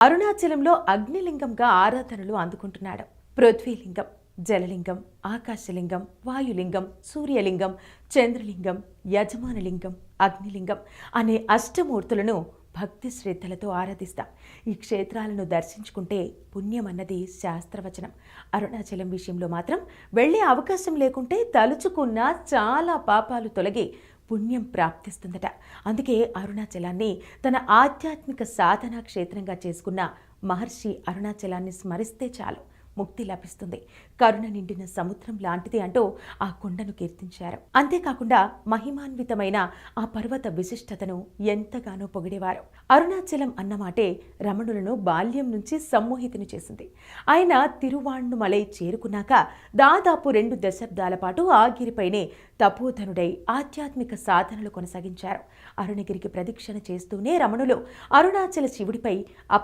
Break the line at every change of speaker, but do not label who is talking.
అరుణాచలంలో అగ్నిలింగంగా ఆరాధనలు అందుకుంటున్నాడు. పృథ్వీలింగం, జలలింగం, ఆకాశలింగం, వాయులింగం, సూర్యలింగం, చంద్రలింగం, యజమానలింగం, అగ్నిలింగం అనే అష్టమూర్తులను భక్తి శ్రద్ధలతో ఆరాధిస్తాం. ఈ క్షేత్రాలను దర్శించుకుంటే పుణ్యం అన్నది శాస్త్రవచనం. అరుణాచలం విషయంలో మాత్రం వెళ్ళే అవకాశం లేకుంటే తలుచుకున్న చాలా పాపాలు తొలగి పుణ్యం ప్రాప్తిస్తుందట. అందుకే అరుణాచలాన్ని తన ఆధ్యాత్మిక సాధనా క్షేత్రంగా చేసుకున్న మహర్షి అరుణాచలాన్ని స్మరిస్తే చాలు ముక్తి లభిస్తుంది, కరుణ నిండిన సముద్రం లాంటిది అంటూ ఆ కొండను కీర్తించారు. అంతేకాకుండా మహిమాన్వితమైన ఆ పర్వత విశిష్టతను ఎంతగానో పొగిడేవారు. అరుణాచలం అన్నమాటే రమణులను బాల్యం నుంచి సమ్మోహితుని చేసింది. ఆయన తిరువాణ్ణుమలై చేరుకున్నాక దాదాపు 2 దశాబ్దాల పాటు ఆగిరిపైనే తపోధనుడై ఆధ్యాత్మిక సాధనలు కొనసాగించారు. అరుణగిరికి ప్రదక్షిణ చేస్తూనే రమణులు అరుణాచల శివుడిపై